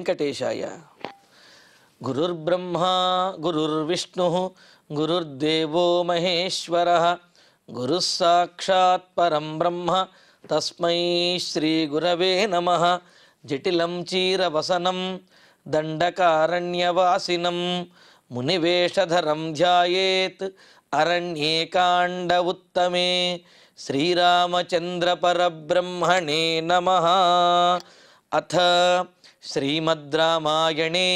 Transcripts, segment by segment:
వెంకటేశాయ. గురుర్బ్రహ్మా గురుర్విష్ణుః గురుర్దేవో మహేశ్వరః గురుః సాక్షాత్ పరం బ్రహ్మ తస్మై శ్రీ గురవే నమః. జటిలం చీరవసనం దండకారణ్యవాసినం మునివేషధరం ధ్యాయేత్ అరణ్యేకాండ ఉత్తమే. శ్రీరామచంద్ర పరబ్రహ్మణే నమః. అథ శ్రీమద్ రామాయణే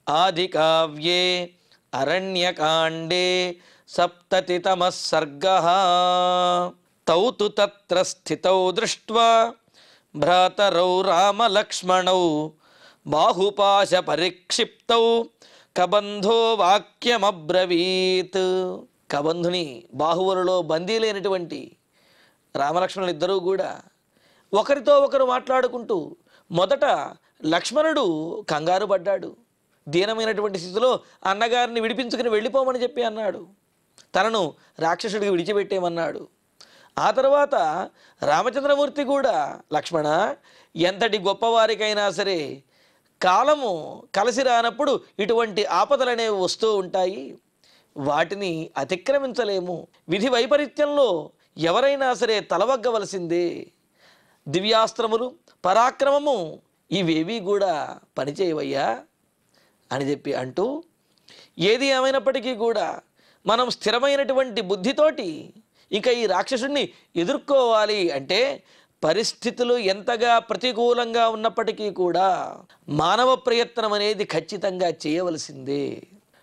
ఆదికావ్యే అరణ్యకాండే సప్తతితమః సర్గః. తౌ తు తత్ర స్థితౌ దృష్ట్వా భ్రాతరౌ రామలక్ష్మణౌ బాహుపాశ పరిక్షిప్తౌ కబంధో వాక్యమబ్రవీత్. కబంధుని బాహువులలో బందీలైనటువంటి రామలక్ష్మణులు ఇద్దరూ కూడా ఒకరితో ఒకరు మాట్లాడుకుంటూ మొదట లక్ష్మణుడు కంగారు పడ్డాడు. దీనమైనటువంటి స్థితిలో అన్నగారిని విడిపించుకుని వెళ్ళిపోమని చెప్పి అన్నాడు. తనను రాక్షసుడికి విడిచిపెట్టేమన్నాడు. ఆ తర్వాత రామచంద్రమూర్తి కూడా లక్ష్మణ, ఎంతటి గొప్పవారికైనా సరే కాలము కలిసి రానప్పుడు ఇటువంటి ఆపదలనేవి వస్తూ ఉంటాయి, వాటిని అతిక్రమించలేము. విధి వైపరీత్యంలో ఎవరైనా సరే తలవగ్గవలసిందే. దివ్యాస్త్రములు పరాక్రమము ఇవేవి కూడా పనిచేయవయ్యా అని చెప్పి అంటూ, ఏది ఏమైనప్పటికీ కూడా మనం స్థిరమైనటువంటి బుద్ధితోటి ఇక ఈ రాక్షసుడిని ఎదుర్కోవాలి అంటే పరిస్థితులు ఎంతగా ప్రతికూలంగా ఉన్నప్పటికీ కూడా మానవ ప్రయత్నం అనేది ఖచ్చితంగా చేయవలసిందే.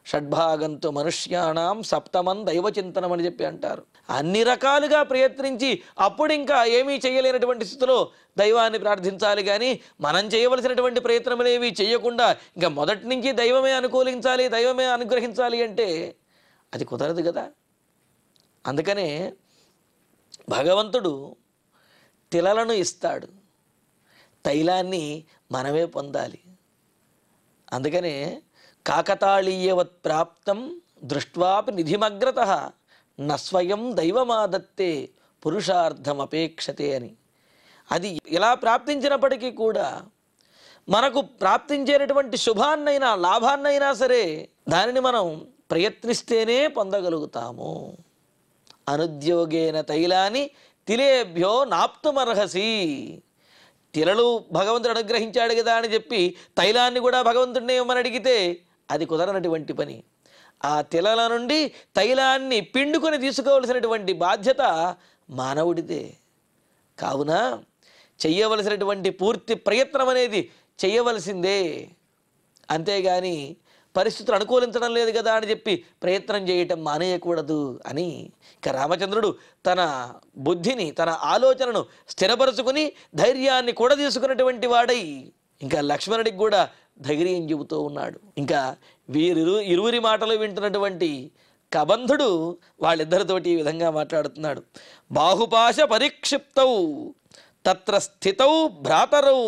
షడ్భాగంతో మనుష్యాణం సప్తమం దైవచింతనం అని చెప్పి అంటారు. అన్ని రకాలుగా ప్రయత్నించి అప్పుడు ఇంకా ఏమీ చేయలేనటువంటి స్థితిలో దైవాన్ని ప్రార్థించాలి. కానీ మనం చేయవలసినటువంటి ప్రయత్నం అనేవి చేయకుండా ఇంకా మొదటి నుంచి దైవమే అనుకూలించాలి, దైవమే అనుగ్రహించాలి అంటే అది కుదరదు కదా. అందుకనే భగవంతుడు తిలలను ఇస్తాడు, తైలాన్ని మనమే పొందాలి. అందుకనే కాకతాళీయవత్ ప్రాప్తం దృష్ట్వాపి నిధిమగ్రతః నస్వయం దైవమాదత్తే పురుషార్థం అపేక్షతే అని. అది ఇలా ప్రాప్తించినప్పటికీ కూడా మనకు ప్రాప్తించేటటువంటి శుభాన్నైనా లాభాన్నైనా సరే దానిని మనం ప్రయత్నిస్తేనే పొందగలుగుతాము. అనుద్యోగేన తైలాన్ని తిలేభ్యో నాప్తుమర్హసి. తిలలు భగవంతుడు అనుగ్రహించాడు కదా అని చెప్పి తైలాన్ని కూడా భగవంతుడిని ఇవ్వమని అడిగితే అది కుదరనటువంటి పని. ఆ తిలల నుండి తైలాన్ని పిండుకొని తీసుకోవలసినటువంటి బాధ్యత మానవుడిదే. కావున చెయ్యవలసినటువంటి పూర్తి ప్రయత్నం అనేది చెయ్యవలసిందే. అంతేగాని పరిస్థితులు అనుకూలించడం లేదు కదా అని చెప్పి ప్రయత్నం చేయటం మానేయకూడదు అని ఇక రామచంద్రుడు తన బుద్ధిని, తన ఆలోచనను స్థిరపరుచుకుని ధైర్యాన్ని కూడా తీసుకున్నటువంటి వాడై ఇంకా లక్ష్మణుడికి కూడా ధైర్యం చెబుతూ ఉన్నాడు. ఇంకా ఇరువురి మాటలు వింటున్నటువంటి కబంధుడు వాళ్ళిద్దరితోటి ఈ విధంగా మాట్లాడుతున్నాడు. బాహుపాశ పరిక్షిప్తౌ తత్ర స్థితౌ భ్రాతరౌ.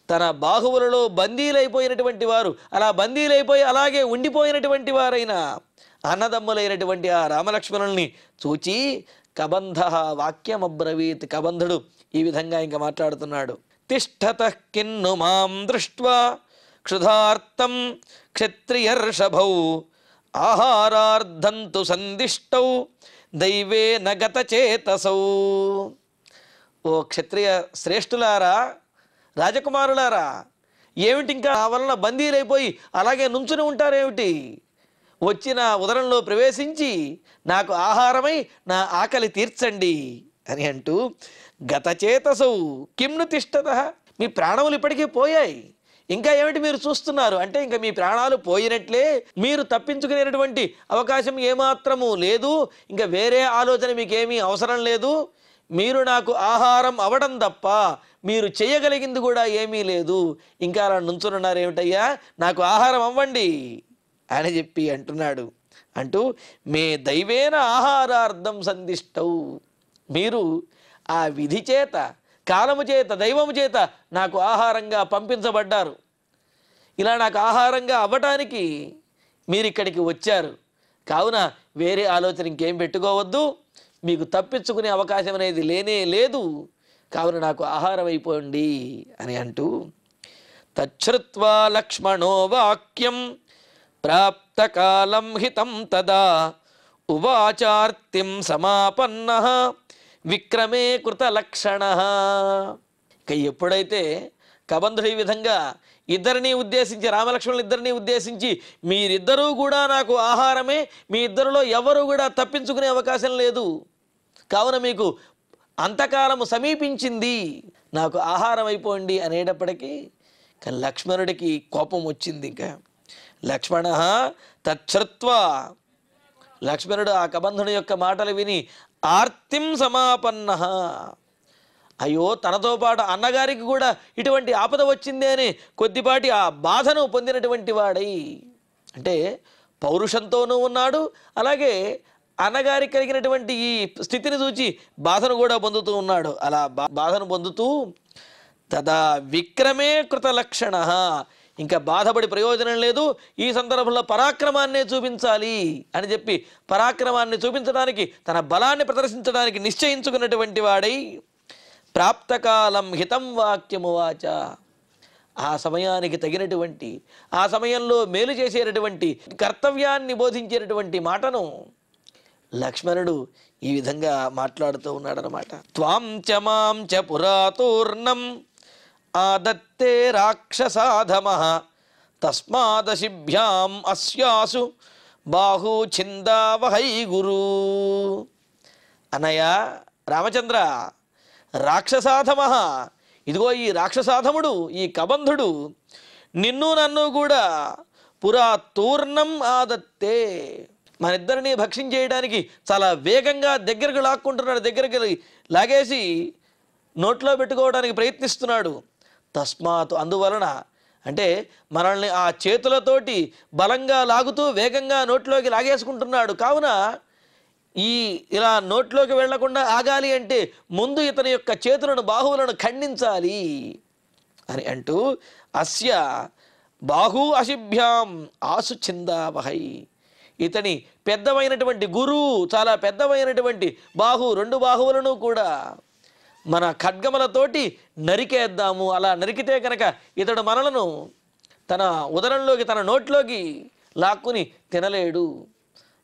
తన బాహువులలో బందీలైపోయినటువంటి వారు, అలా బందీలైపోయి అలాగే ఉండిపోయినటువంటి వారైన అన్నదమ్ములైనటువంటి ఆ రామలక్ష్మణుల్ని చూచి కబంధ వాక్యమబ్రవీత్. కబంధుడు ఈ విధంగా ఇంకా మాట్లాడుతున్నాడు. తిష్టతః కిన్ను మాం దృష్ట్వా క్షుధార్తం క్షత్రియర్షభౌ ఆహారార్థంతు సందిష్టౌ దైవేన గతచేతసౌ. ఓ క్షత్రియ శ్రేష్ఠులారా, రాజకుమారులారా, ఏమిటి ఇంకా ఆ వలన బందీలైపోయి అలాగే నుంచుని ఉంటారేమిటి? వచ్చిన ఉదరంలో ప్రవేశించి నాకు ఆహారమై నా ఆకలి తీర్చండి అని అంటూ గతచేతసౌ కిమ్ను తిష్టతః. మీ ప్రాణములు ఇప్పటికీ పోయాయి, ఇంకా ఏమిటి మీరు చూస్తున్నారు అంటే ఇంకా మీ ప్రాణాలు పోయినట్లే. మీరు తప్పించుకునేటువంటి అవకాశం ఏమాత్రము లేదు. ఇంకా వేరే ఆలోచన మీకేమీ అవసరం లేదు. మీరు నాకు ఆహారం అవడం తప్ప మీరు చేయగలిగింది కూడా ఏమీ లేదు. ఇంకా అలా నుంచున్నారు ఏమిటయ్యా, నాకు ఆహారం అవ్వండి అని చెప్పి అంటున్నాడు. అంటూ మే దైవేన ఆహారార్థం సందిష్టవు. మీరు ఆ విధి చేత, కాలము చేత, దైవము చేత నాకు ఆహారంగా పంపించబడ్డారు. ఇలా నాకు ఆహారంగా అవ్వటానికి మీరు ఇక్కడికి వచ్చారు. కావున వేరే ఆలోచన ఇంకేం పెట్టుకోవద్దు. మీకు తప్పించుకునే అవకాశం అనేది లేనే లేదు. కావున నాకు ఆహారం అయిపోండి అని అంటూ తచ్ఛ్రుత్వా లక్ష్మణో వాక్యం ప్రాప్తకాలం హితం తదా ఉవాచార్తిం సమాపన్నః విక్రమే కృతలక్షణః. ఇక ఎప్పుడైతే కబంధుడు ఈ విధంగా ఇద్దరిని ఉద్దేశించి, రామలక్ష్మణులు ఇద్దరిని ఉద్దేశించి, మీరిద్దరూ కూడా నాకు ఆహారమే, మీ ఇద్దరిలో ఎవరు కూడా తప్పించుకునే అవకాశం లేదు, కావున మీకు అంతకాలము సమీపించింది, నాకు ఆహారం అయిపోండి అనేటప్పటికీ లక్ష్మణుడికి కోపం వచ్చింది. ఇంకా లక్ష్మణ తచ్ఛ్రుత్వా, లక్ష్మణుడు ఆ కబంధుని యొక్క మాటలు విని ఆర్తిం సమాపన్న, అయ్యో తనతో పాటు అన్నగారికి కూడా ఇటువంటి ఆపద వచ్చిందే అని కొద్దిపాటి ఆ బాధను పొందినటువంటి వాడై, అంటే పౌరుషంతోనూ ఉన్నాడు, అలాగే అన్నగారికి కలిగినటువంటి ఈ స్థితిని చూచి బాధను కూడా పొందుతూ ఉన్నాడు. అలా బాధను పొందుతూ తదా విక్రమే కృతలక్షణ, ఇంకా బాధపడి ప్రయోజనం లేదు, ఈ సందర్భంలో పరాక్రమాన్నే చూపించాలి అని చెప్పి పరాక్రమాన్ని చూపించడానికి, తన బలాన్ని ప్రదర్శించడానికి నిశ్చయించుకున్నటువంటి వాడై ప్రాప్తకాలం హితం వాక్యమువాచ, ఆ సమయానికి తగినటువంటి, ఆ సమయంలో మేలు చేసేటటువంటి, కర్తవ్యాన్ని బోధించేటటువంటి మాటను లక్ష్మణుడు ఈ విధంగా మాట్లాడుతూ ఉన్నాడనమాట. త్వాం చ మాం చ పురాతూర్ణం ఆదత్తే రాక్షసాధమః తస్మాదశిభ్యాం అస్యాసు బాహు ఛిందావహై గురు. అన్నయ్య రామచంద్ర, రాక్షసాధమః, ఇదిగో ఈ రాక్షసాధముడు, ఈ కబంధుడు నిన్ను నన్ను కూడా పురాతూర్ణం ఆదత్తే, మన ఇద్దరిని భక్షించేయడానికి చాలా వేగంగా దగ్గరకు లాక్కుంటున్నాడు, దగ్గరికి లాగేసి నోట్లో పెట్టుకోవడానికి ప్రయత్నిస్తున్నాడు. తస్మాత్, అందువలన, అంటే మనల్ని ఆ చేతులతోటి బలంగా లాగుతూ వేగంగా నోట్లోకి లాగేసుకుంటున్నాడు, కావున ఇలా నోట్లోకి వెళ్లకుండా ఆగాలి అంటే ముందు ఇతని యొక్క చేతులను, బాహువులను ఖండించాలి అని అంటూ అస్య బాహు అశిభ్యాం ఆసు చిందావహై, ఇతని పెద్దమైనటువంటి గురువు, చాలా పెద్దమైనటువంటి రెండు బాహువులను కూడా మన ఖడ్గములతోటి నరికేద్దాము. అలా నరికితే కనుక ఇతడు మనలను తన ఉదరంలోకి, తన నోట్లోకి లాక్కుని తినలేడు.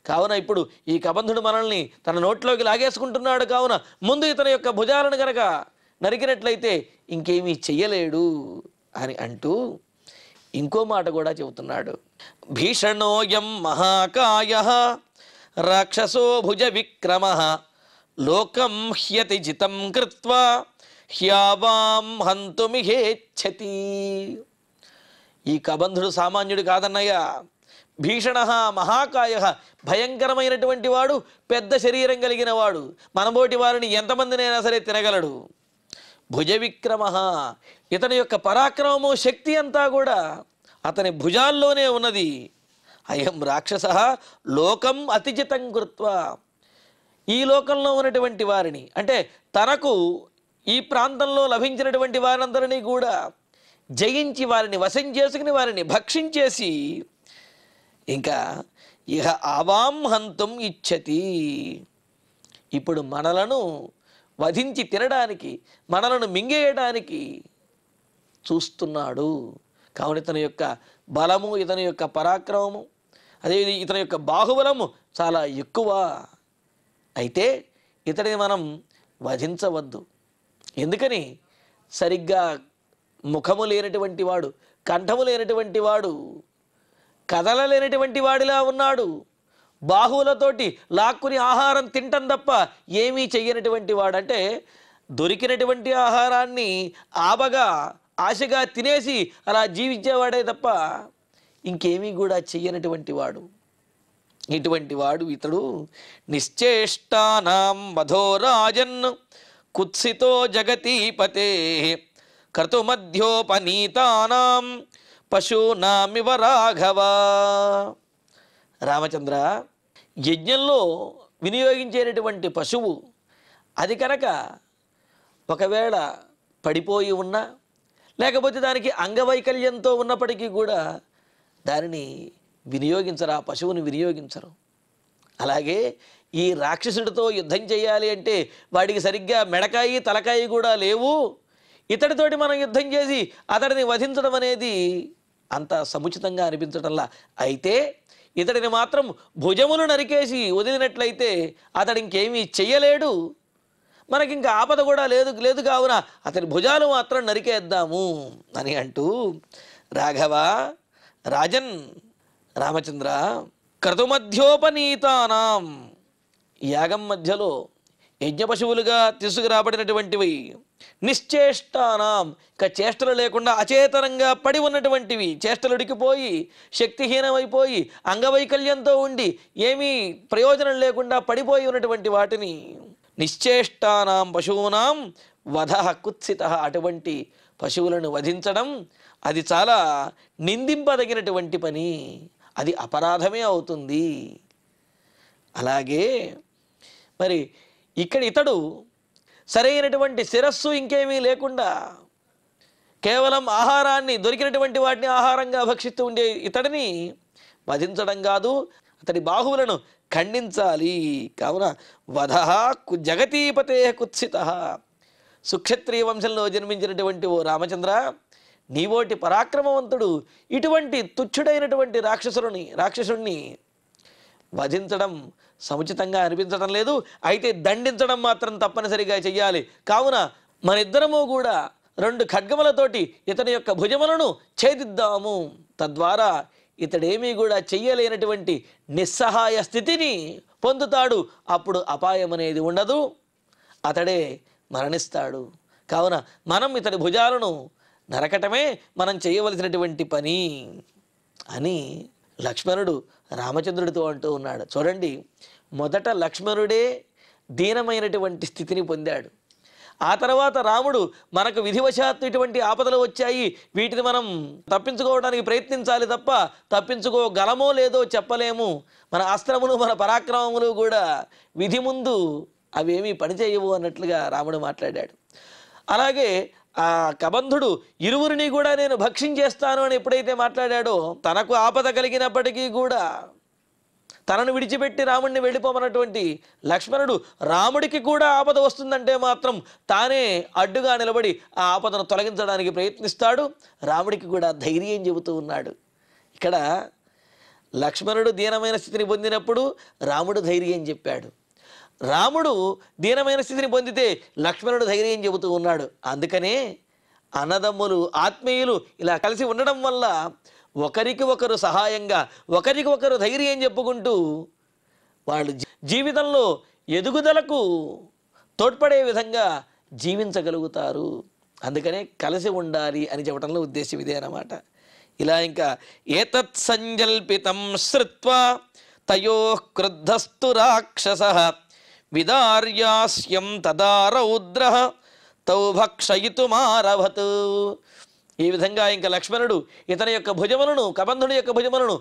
కావున ఇప్పుడు ఈ కబంధుడు మనల్ని తన నోట్లోకి లాగేసుకుంటున్నాడు, కావున ముందు ఇతని యొక్క భుజాలను కనుక నరికినట్లయితే ఇంకేమీ చెయ్యలేడు అని అంటూ ఇంకో మాట కూడా చెబుతున్నాడు. భీషణోయం మహాకాయః రాక్షసో భుజ విక్రమః లోకం హ్యతి జితం కృత్వా హ్యావాం హంతుమిహేచ్ఛతి. ఈ కబంధుడు సామాన్యుడు కాదన్నయ్య. భీషణ మహాకాయ, భయంకరమైనటువంటి వాడు, పెద్ద శరీరం కలిగిన వాడు, మనబోటి వారిని ఎంతమందినైనా సరే తినగలడు. భుజ విక్రమ, ఇతని యొక్క పరాక్రమము, శక్తి అంతా కూడా అతని భుజాల్లోనే ఉన్నది. అయం రాక్షస లోకం అతిజితం కృత్వా, ఈ లోకంలో ఉన్నటువంటి వారిని, అంటే తనకు ఈ ప్రాంతంలో లభించినటువంటి వారందరినీ కూడా జయించి, వారిని వశం చేసుకుని, వారిని భక్షించేసి ఇంకా ఇహ ఆవాం హంతుం ఇచ్చతి, ఇప్పుడు మనలను వధించి తినడానికి, మనలను మింగేయడానికి చూస్తున్నాడు. కావున ఇతని యొక్క బలము, ఇతని యొక్క పరాక్రమము, అదే ఇతని యొక్క బాహుబలము చాలా ఎక్కువ. అయితే ఇతడిని మనం వధించవద్దు. ఎందుకని? సరిగ్గా ముఖము లేనటువంటి వాడు, కంఠము లేనటువంటి వాడు, కదలలేనటువంటి వాడిలా ఉన్నాడు. బాహువులతోటి లాక్కుని ఆహారం తింటం తప్ప ఏమీ చెయ్యనటువంటి వాడు. అంటే దొరికినటువంటి ఆహారాన్ని ఆబగా, ఆశగా తినేసి అలా జీవించేవాడే తప్ప ఇంకేమీ కూడా చెయ్యనటువంటి వాడు. ఇటువంటి వాడు ఇతడు. నిశ్చేష్టానాం వధోరాజన్ కుత్సితో జగతీపతే క్రతుమధ్యోపనీతానాం పశూనామివ రాఘవ. రామచంద్ర, యజ్ఞంలో వినియోగించేటటువంటి పశువు అది కనుక ఒకవేళ పడిపోయి ఉన్నా, లేకపోతే దానికి అంగవైకల్యంతో ఉన్నప్పటికీ కూడా దానిని వినియోగించరు, ఆ పశువుని వినియోగించరు. అలాగే ఈ రాక్షసుడితో యుద్ధం చేయాలి అంటే వాడికి సరిగ్గా మెడకాయి తలకాయి కూడా లేవు. ఇతడితోటి మనం యుద్ధం చేసి అతడిని వధించడం అనేది అంత సముచితంగా అనిపించటంలా. అయితే ఇతడిని మాత్రం భుజములు నరికేసి వదిలినట్లయితే అతడు ఇంకేమీ చెయ్యలేడు, మనకింక ఆపద కూడా లేదు కావున అతని భుజాలు మాత్రం నరికేద్దాము అని అంటూ, రాఘవ, రాజన్, రామచంద్ర, క్రతుమధ్యోపనీతానాం, యాగం మధ్యలో యజ్ఞ పశువులుగా తీసుకురాబడినటువంటివి, నిశ్చేష్టానాం, ఇక చేష్టలు లేకుండా అచేతనంగా పడి ఉన్నటువంటివి, చేష్టలు ఉడికిపోయి శక్తిహీనమైపోయి అంగవైకల్యంతో ఉండి ఏమీ ప్రయోజనం లేకుండా పడిపోయి ఉన్నటువంటి వాటిని, నిశ్చేష్టానాం పశూనాం వధః కుత్సితః, అటువంటి పశువులను వధించడం అది చాలా నిందింపదగినటువంటి పని, అది అపరాధమే అవుతుంది. అలాగే మరి ఇక్కడ ఇతడు సరైనటువంటి శిరస్సు ఇంకేమీ లేకుండా కేవలం ఆహారాన్ని, దొరికినటువంటి వాటిని ఆహారంగా భక్షిస్తూ ఉండే ఇతడిని వధించడం కాదు, అతడి బాహువులను ఖండించాలి. కావున వధః జగతీపతే కుత్సితః, సుక్షత్రియ వంశంలో జన్మించినటువంటి ఓ రామచంద్ర, నీవోటి పరాక్రమవంతుడు ఇటువంటి తుచ్చుడైనటువంటి రాక్షసుడిని వధించడం సముచితంగా అనిపించడం లేదు, అయితే దండించడం మాత్రం తప్పనిసరిగా చెయ్యాలి. కావున మనిద్దరము కూడా 2 ఖడ్గములతోటి ఇతని యొక్క భుజములను ఛేదిద్దాము, తద్వారా ఇతడేమీ కూడా చెయ్యలేనటువంటి నిస్సహాయ స్థితిని పొందుతాడు. అప్పుడు అపాయం అనేది ఉండదు, అతడే మరణిస్తాడు. కావున మనం ఇతడి భుజాలను నరకటమే మనం చేయవలసినటువంటి పని అని లక్ష్మణుడు రామచంద్రుడితో అంటూ ఉన్నాడు. చూడండి, మొదట లక్ష్మణుడే దీనమైనటువంటి స్థితిని పొందాడు. ఆ తర్వాత రాముడు మనకు విధివశాత్తు ఇటువంటి ఆపదలు వచ్చాయి, వీటిని మనం తప్పించుకోవడానికి ప్రయత్నించాలి తప్ప తప్పించుకోగలమో లేదో చెప్పలేము, మన అస్త్రములు మన పరాక్రమములు కూడా విధి ముందు అవేమీ పనిచేయవు అన్నట్లుగా రాముడు మాట్లాడాడు. అలాగే ఆ కబంధుడు ఇరువురిని కూడా నేను భక్షించేస్తాను అని ఎప్పుడైతే మాట్లాడాడో, తనకు ఆపద కలిగినప్పటికీ కూడా తనను విడిచిపెట్టి రాముడిని వెళ్ళిపోమన్నటువంటి లక్ష్మణుడు రాముడికి కూడా ఆపద వస్తుందంటే మాత్రం తానే అడ్డుగా నిలబడి ఆ ఆపదను తొలగించడానికి ప్రయత్నిస్తాడు. రాముడికి కూడా ధైర్యం చెబుతూ ఉన్నాడు. ఇక్కడ లక్ష్మణుడు దీనమైన స్థితిని పొందినప్పుడు రాముడు ధైర్యం చెప్పాడు, రాముడు దీనమైన స్థితిని పొందితే లక్ష్మణుడు ధైర్యం చెబుతూ ఉన్నాడు. అందుకనే అన్నదమ్ములు, ఆత్మీయులు ఇలా కలిసి ఉండడం వల్ల ఒకరికి ఒకరు సహాయంగా, ఒకరికి ఒకరు ధైర్యం చెప్పుకుంటూ వాళ్ళు జీవితంలో ఎదుగుదలకు తోడ్పడే విధంగా జీవించగలుగుతారు. అందుకనే కలిసి ఉండాలి అని చెప్పడంలో ఉద్దేశం ఇదే అన్నమాట. ఇలా ఇంకా ఏతత్ సంజల్పితం శ్రుత్వా తయోః క్రుద్ధస్తు రాక్షసః విదార్యాస్యం తదా రౌద్రః తౌ భక్షయితుమారభత్. ఈ విధంగా ఇంకా లక్ష్మణుడు ఇతని యొక్క భుజములను, కబంధుడి యొక్క భుజములను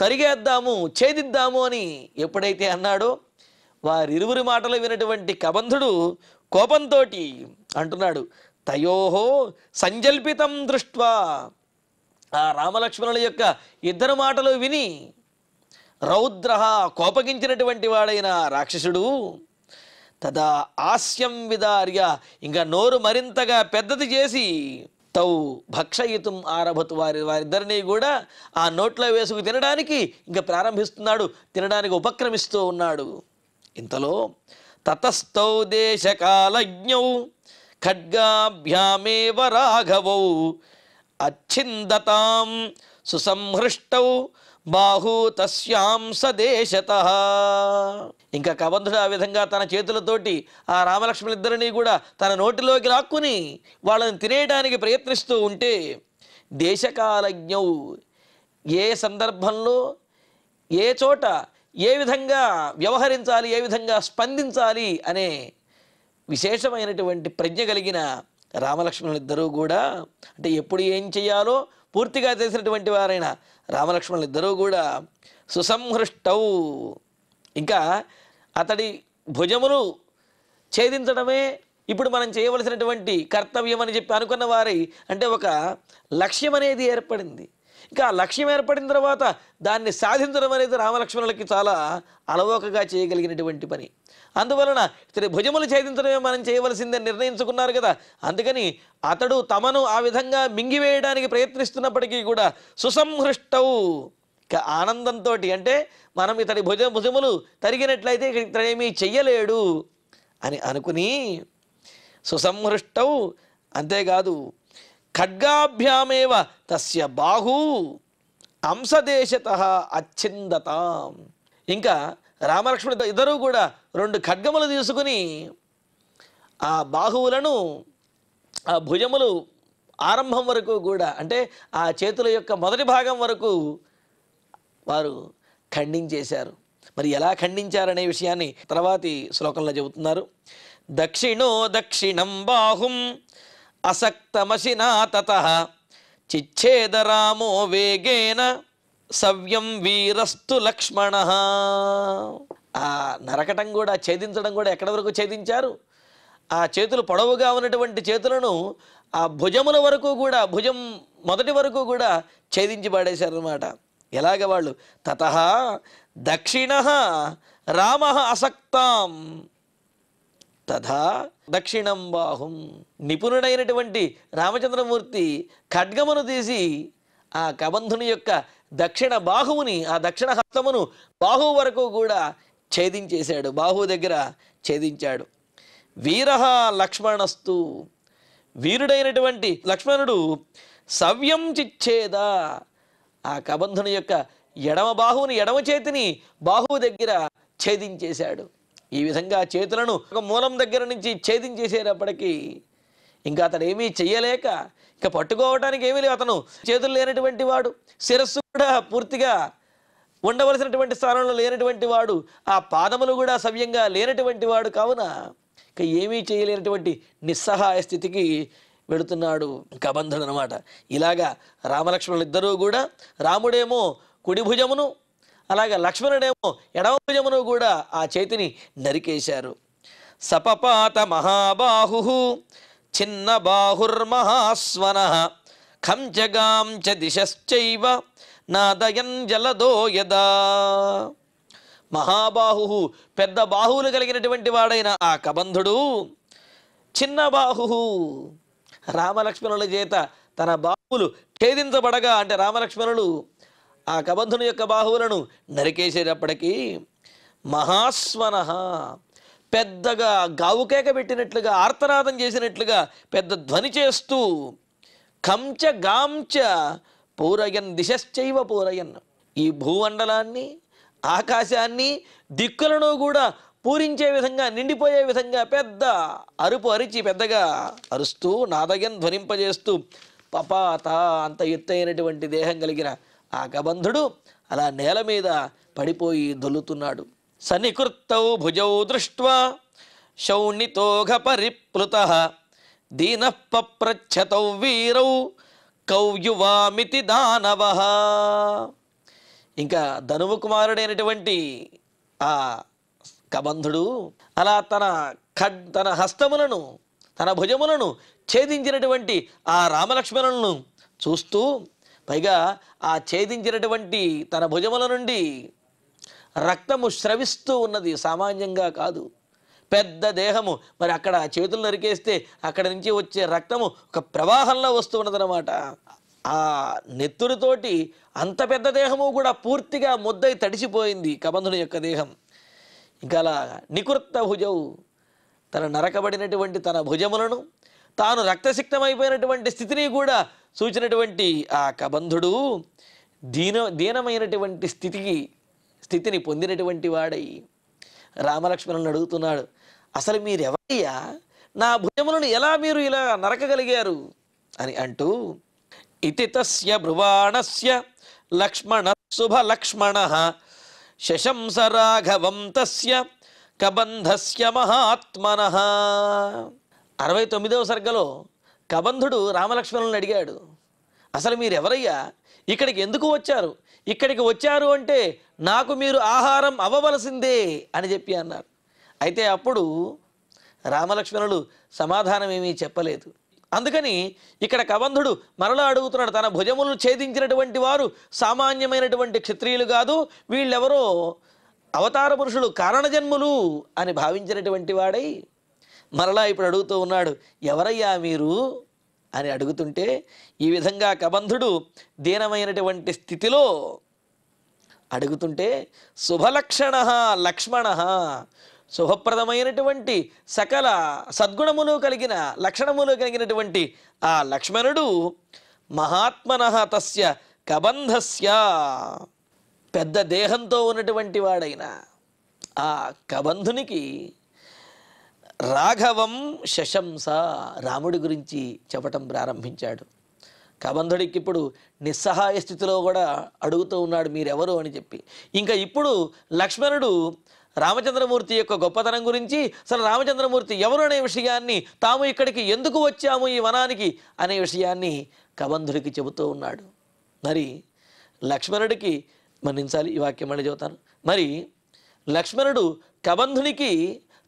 తరిగేద్దాము, ఛేదిద్దాము అని ఎప్పుడైతే అన్నాడో, వారిరువురి మాటలు వినటువంటి కబంధుడు కోపంతో అంటున్నాడు, తయోహో సంజల్పితం దృష్ట్వా, ఆ రామలక్ష్మణుల యొక్క ఇద్దరు మాటలు విని రౌద్ర, కోపగించినటువంటి వాడైన రాక్షసుడు, తదా ఆస్యం విదార్య, ఇంకా నోరు మరింతగా పెద్దది చేసి తౌ భక్షయితుం ఆరభతు, వారిద్దరినీ కూడా ఆ నోట్లో వేసుకు తినడానికి ఇంకా ప్రారంభిస్తున్నాడు, తినడానికి ఉపక్రమిస్తూ ఉన్నాడు. ఇంతలో తతస్థౌ దేశకాలజ్ఞౌ ఖడ్గాభ్యామేవ రాఘవౌ అచ్ఛిందతాం సుసంహృష్టౌ బాహు తస్యాం సదేశతః. ఇంకా కబంధుడు ఆ విధంగా తన చేతులతోటి ఆ రామలక్ష్మణులిద్దరినీ కూడా తన నోటిలోకి లాక్కుని వాళ్ళని తినేయడానికి ప్రయత్నిస్తూ ఉంటే, దేశకాలజ్ఞౌ, ఏ సందర్భంలో ఏ చోట ఏ విధంగా వ్యవహరించాలి, ఏ విధంగా స్పందించాలి అనే విశేషమైనటువంటి ప్రజ్ఞ కలిగిన రామలక్ష్మణులిద్దరూ కూడా, అంటే ఎప్పుడు ఏం చేయాలో పూర్తిగా తెలిసినటువంటి వారైన రామలక్ష్మణులిద్దరూ కూడా సుసంహృష్టౌ, ఇంకా అతడి భుజములు ఛేదించడమే ఇప్పుడు మనం చేయవలసినటువంటి కర్తవ్యం అని చెప్పి అనుకున్న వారి, అంటే ఒక లక్ష్యం అనేది ఏర్పడింది. ఇంకా ఆ లక్ష్యం ఏర్పడిన తర్వాత దాన్ని సాధించడం అనేది రామలక్ష్మణులకి చాలా అలవోకగా చేయగలిగినటువంటి పని. అందువలన ఇతని భుజములు ఛేదించడమే మనం చేయవలసిందని నిర్ణయించుకున్నారు కదా. అందుకని అతడు తమను ఆ విధంగా మింగివేయడానికి ప్రయత్నిస్తున్నప్పటికీ కూడా సుసంహృష్టవు, ఇక ఆనందంతో, అంటే మనం ఇతడి భుజములు తరిగినట్లయితే ఇతడేమీ చెయ్యలేడు అని అనుకుని సుసంహృష్టవు. అంతేకాదు ఖడ్గాభ్యామేవ తస్య బాహు అంశదేశత అచ్చిందత. ఇంకా రామలక్ష్మణుడు ఇద్దరూ కూడా 2 ఖడ్గములు తీసుకుని ఆ బాహువులను, ఆ భుజములు ఆరంభం వరకు కూడా, అంటే ఆ చేతుల యొక్క మొదటి భాగం వరకు వారు ఖండించేశారు. మరి ఎలా ఖండించారనే విషయాన్ని తర్వాతి శ్లోకంలో చెబుతున్నారు. దక్షిణో దక్షిణం బాహుం అసక్తమశినా తతః చిచ్ఛేద రామో వేగేన సవ్యం వీరస్తు లక్ష్మణః. ఆ నరకటం కూడా, ఛేదించడం కూడా ఎక్కడి వరకు ఛేదించారు? ఆ చేతులు పొడవుగా ఉన్నటువంటి చేతులను ఆ భుజముల వరకు కూడా, భుజం మొదటి వరకు కూడా ఛేదించి పడేశారు అన్నమాట. ఎలాగ వాళ్ళు? తతః దక్షిణః రామః అసక్తాం తథా దక్షిణం బాహుం. నిపుణుడైనటువంటి రామచంద్రమూర్తి ఖడ్గమును తీసి ఆ కబంధుని యొక్క దక్షిణ బాహువుని, ఆ దక్షిణ హస్తమును బాహువు వరకు కూడా ఛేదించేశాడు, బాహువు దగ్గర ఛేదించాడు. వీరః లక్ష్మణస్తు, వీరుడైనటువంటి లక్ష్మణుడు సవ్యం చిచ్ఛేద, ఆ కబంధుని యొక్క ఎడమ బాహువుని, ఎడమ చేతిని బాహువు దగ్గర ఛేదించేశాడు. ఈ విధంగా చేతులను ఒక మూలం దగ్గర నుంచి ఛేదించేసేటప్పటికీ ఇంకా అతడు ఏమీ చెయ్యలేక, ఇక పట్టుకోవడానికి ఏమీ లేవు. అతను చేతులు లేనటువంటి వాడు, శిరస్సు కూడా పూర్తిగా ఉండవలసినటువంటి స్థానంలో లేనటువంటి వాడు, ఆ పాదములు కూడా సవ్యంగా లేనటువంటి వాడు. కావున ఇక ఏమీ చేయలేనటువంటి నిస్సహాయ స్థితికి వెళుతున్నాడు కబంధుడు అనమాట. ఇలాగా రామలక్ష్మణులు ఇద్దరూ కూడా, రాముడేమో కుడి భుజమును, అలాగే లక్ష్మణుడేమో ఎడమ భుజమును కూడా ఆ చేతిని నరికేశారు. సపపాత మహాబాహు చిన్న బాహుర్మహాస్వనః ఖంచగాం చ దిశశ్చైవ నాదయన్ జలదో యదా. మహాబాహు, పెద్ద బాహువులు కలిగినటువంటి వాడైన ఆ కబంధుడు, చిన్న బాహు, రామలక్ష్మణుల చేత తన బాహువులు ఛేదించబడగా, అంటే రామలక్ష్మణులు ఆ కబంధుని యొక్క బాహువులను నరికేసేటప్పటికీ మహాస్వనః, పెద్దగా గావుకేక పెట్టినట్లుగా, ఆర్తనాదం చేసినట్లుగా పెద్ద ధ్వని చేస్తూ, కంచ గాంచ పూరయన్ దిశశ్చైవ పూరయన్, ఈ భూమండలాన్ని, ఆకాశాన్ని, దిక్కులను కూడా పూరించే విధంగా, నిండిపోయే విధంగా పెద్ద అరుపు అరిచి, పెద్దగా అరుస్తూ, నాదయన్ ధ్వనింపజేస్తూ, పపాత, అంత ఎత్తైనటువంటి దేహం కలిగిన ఆ కబంధుడు అలా నేల మీద పడిపోయి దొల్లుతున్నాడు. సనికృత్తౌ భుజౌ దృష్ట్వా శౌణితోఘ పరిప్లుతః దీనః పప్రచ్ఛతౌ వీరౌ కౌయువామితి దానవః. ఇంకా ధనువు కుమారుడైనటువంటి ఆ కబంధుడు అలా తన హస్తములను, తన భుజములను ఛేదించినటువంటి ఆ రామలక్ష్మణులను చూస్తూ, పైగా ఆ ఛేదించినటువంటి తన భుజముల నుండి రక్తము స్రవిస్తూ ఉన్నది, సామాన్యంగా కాదు. పెద్ద దేహము, మరి అక్కడ చేతులు నరికేస్తే అక్కడ నుంచి వచ్చే రక్తము ఒక ప్రవాహంలో వస్తూ ఉన్నదన్నమాట. ఆ నెత్తుడితోటి అంత పెద్ద దేహము కూడా పూర్తిగా ముద్దై తడిసిపోయింది కబంధుని యొక్క దేహం. ఇంకా అలా నికృత్త భుజవు, తన నరకబడినటువంటి తన భుజములను, తాను రక్తసిక్తమైపోయినటువంటి స్థితిని కూడా సూచినటువంటి ఆ కబంధుడు దీనమైనటువంటి స్థితిని పొందినటువంటి వాడై రామలక్ష్మణులను అడుగుతున్నాడు, అసలు మీరెవరయ్యా? నా భుజములను ఎలా మీరు ఇలా నరకగలిగారు అని అంటూ, ఇతి తస్య బ్రువాణస్య లక్ష్మణ శుభ లక్ష్మణ శశంస రాఘవం తస్య కబంధస్య మహాత్మనః. 69వ సర్గలో కబంధుడు రామలక్ష్మణులను అడిగాడు, అసలు మీరెవరయ్యా? ఇక్కడికి ఎందుకు వచ్చారు? ఇక్కడికి వచ్చారు అంటే నాకు మీరు ఆహారం అవ్వవలసిందే అని చెప్పి అన్నారు. అయితే అప్పుడు రామలక్ష్మణులు సమాధానం ఏమీ చెప్పలేదు. అందుకని ఇక్కడ కబంధుడు మరలా అడుగుతున్నాడు, తన భుజములను ఛేదించినటువంటి వారు సామాన్యమైనటువంటి క్షత్రియులు కాదు, వీళ్ళెవరో అవతార పురుషులు, కారణజన్ములు అని భావించినటువంటి వాడై మరలా ఇప్పుడు అడుగుతూ ఉన్నాడు, ఎవరయ్యా మీరు అని అడుగుతుంటే ఈ విధంగా కబంధుడు దీనమైనటువంటి స్థితిలో అడుగుతుంటే శుభలక్షణ లక్ష్మణ, శుభప్రదమైనటువంటి సకల సద్గుణములు కలిగిన లక్షణములు కలిగినటువంటి ఆ లక్ష్మణుడు మహాత్మనః తస్య కబంధస్య, పెద్ద దేహంతో ఉన్నటువంటి వాడైన ఆ కబంధునికి రాఘవం శశంస, రాముడి గురించి చెప్పటం ప్రారంభించాడు. కబంధుడికి ఇప్పుడు నిస్సహాయ స్థితిలో కూడా అడుగుతూ ఉన్నాడు మీరెవరు అని చెప్పి. ఇంకా ఇప్పుడు లక్ష్మణుడు రామచంద్రమూర్తి యొక్క గొప్పతనం గురించి, అసలు రామచంద్రమూర్తి ఎవరు అనే విషయాన్ని, తాము ఇక్కడికి ఎందుకు వచ్చాము ఈ వనానికి అనే విషయాన్ని కబంధుడికి చెబుతూ ఉన్నాడు. మరి లక్ష్మణుడికి, మన్నించాలి ఈ వాక్యం మళ్ళీ చెబుతాను, మరి లక్ష్మణుడు కబంధునికి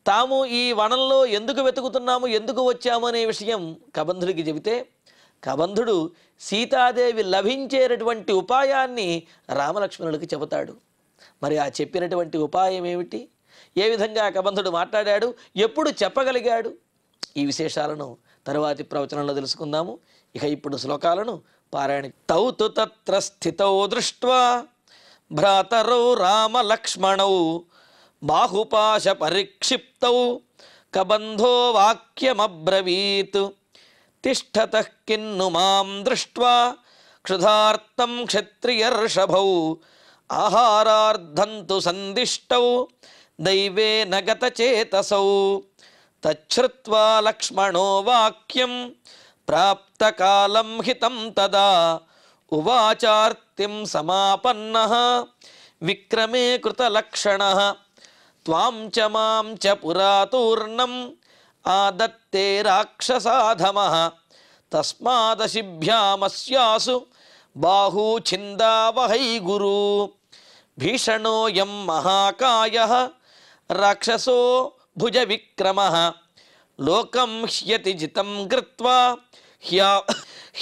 తాము ఈ వనంలో ఎందుకు వెతుకుతున్నాము, ఎందుకు వచ్చాము అనే విషయం కబంధుడికి చెబితే, కబంధుడు సీతాదేవి లభించేటటువంటి ఉపాయాన్ని రామలక్ష్మణుడికి చెబుతాడు. మరి ఆ చెప్పినటువంటి ఉపాయం ఏమిటి, ఏ విధంగా కబంధుడు మాట్లాడాడు, ఎప్పుడు చెప్పగలిగాడు, ఈ విశేషాలను తరువాతి ప్రవచనంలో తెలుసుకుందాము. ఇక ఇప్పుడు శ్లోకాలను పారాయణ. తౌ తు తత్ర స్థితౌ దృష్ట్వా భ్రాతరౌ రామలక్ష్మణౌ బాహుపాశ పరిక్షిప్తౌ కబంధో వాక్యమబ్రవీత్ తిష్ఠతః కిన్ను మాం దృష్ట్వా క్షుధార్తం క్షత్రియర్షభౌ ఆహారార్థం తు సందిష్టౌ దైవేన గతచేతసౌ తచ్ఛ్రుత్వా లక్ష్మణో వాక్యం ప్రాప్తకాలం హితం తదా ఉవాచార్తిం సమాపన్నః విక్రమే కృతలక్షణః త్వాం చ మాం చ పురాతూర్ణం ఆదత్తే రాక్షసాధమః తస్మాదశిభ్యామస్యాసు బాహూ ఛిందావహై గురు భీషణోయం మహాకాయః రాక్షసో భుజ విక్రమః లోకం హ్యతి జితం కృత్వా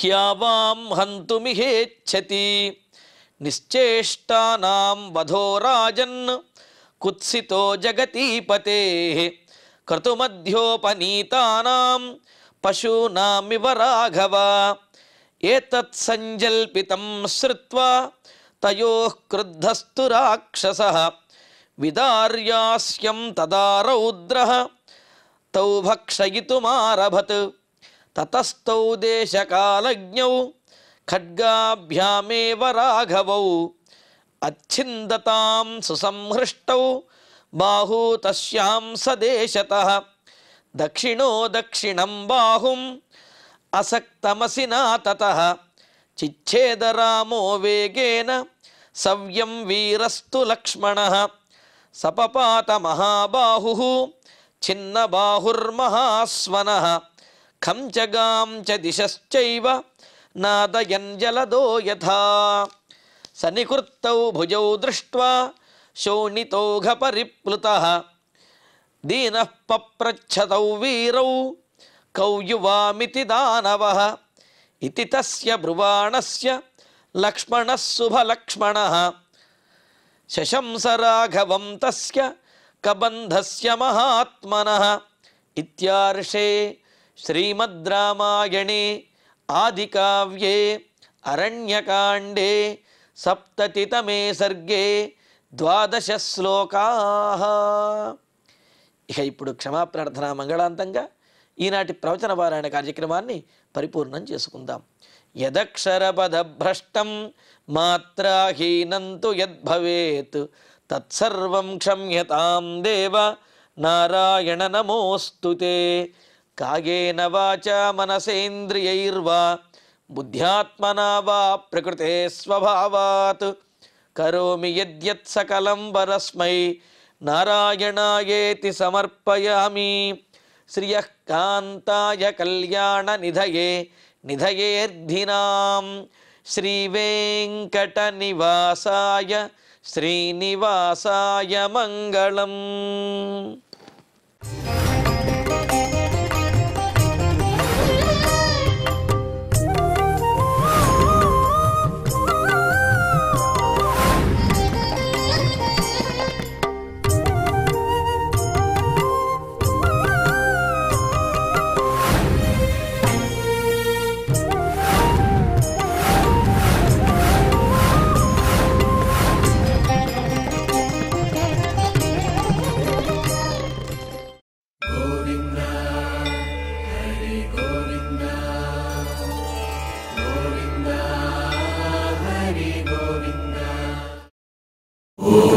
హ్యావాం హంతుమిహేచ్ఛతి నిశ్చేష్టానాం వధో రాజన్ కుత్సితో జగతీపతేః క్రతుమధ్యోపనీతానాం పశూనామివ రాఘవ ఏతత్ సంజల్పితం శ్రుత్వా తయోః క్రుద్ధస్తు రాక్షసః విదార్యాస్యం తదా రౌద్రః తౌ భక్షయితుమారభత్ తతస్తౌ దేశకాలజ్ఞౌ ఖడ్గాభ్యామేవ రాఘవౌ అచ్ఛిందతాం సుసంహృష్టౌ బాహూ తస్యాం సదేశతః దక్షిణో దక్షిణం బాహుం అసక్తమసినా తతః చిచ్ఛేదరామో వేగేన సవ్యం వీరస్తు లక్ష్మణః సపపాత మహాబాహుః ఛిన్నబాహుర్మహాస్వనః ఖం చ గాం చ దిశశ్చైవ నాదయన్ జలదో యథా సనికృత్తౌ భుజౌ దృష్ట్వా శోణితౌఘ పరిప్లుతః దీనః పప్రచ్ఛతౌ వీరౌ కౌయువామితి దానవః ఇతి తస్య బ్రువాణస్య లక్ష్మణః శుభలక్ష్మణః శశంస రాఘవం తస్య కబంధస్య మహాత్మనః ఇత్యార్షే శ్రీమద్ రామాయణే ఆదికావ్యే అరణ్యకాండే సప్తతితమే సర్గే 12 శ్లోకాః. ఇక ఇప్పుడు క్షమాప్రార్థన మంగళాంతంగా ఈనాటి ప్రవచన పారాయణ కార్యక్రమాన్ని పరిపూర్ణం చేసుకుందాం. యదక్షరపదభ్రష్టం మాత్రాహీనంతు యద్భవేత్ తత్సర్వం క్షమ్యతాం దేవ నారాయణ నమోస్తుతే. కాయేన వాచా మనసేంద్రియైర్వా బుద్ధ్యాత్మనా వా ప్రకృతే స్వభావాత్ కరోమి యద్యత్ సకలం పరస్మై నారాయణాయేతి సమర్పయామి. శ్రియః కాంతాయ కళ్యాణ నిధయే నిధయేర్ధినాం శ్రీవేంకట నివాసాయ శ్రీనివాసాయ మంగళం. ఓం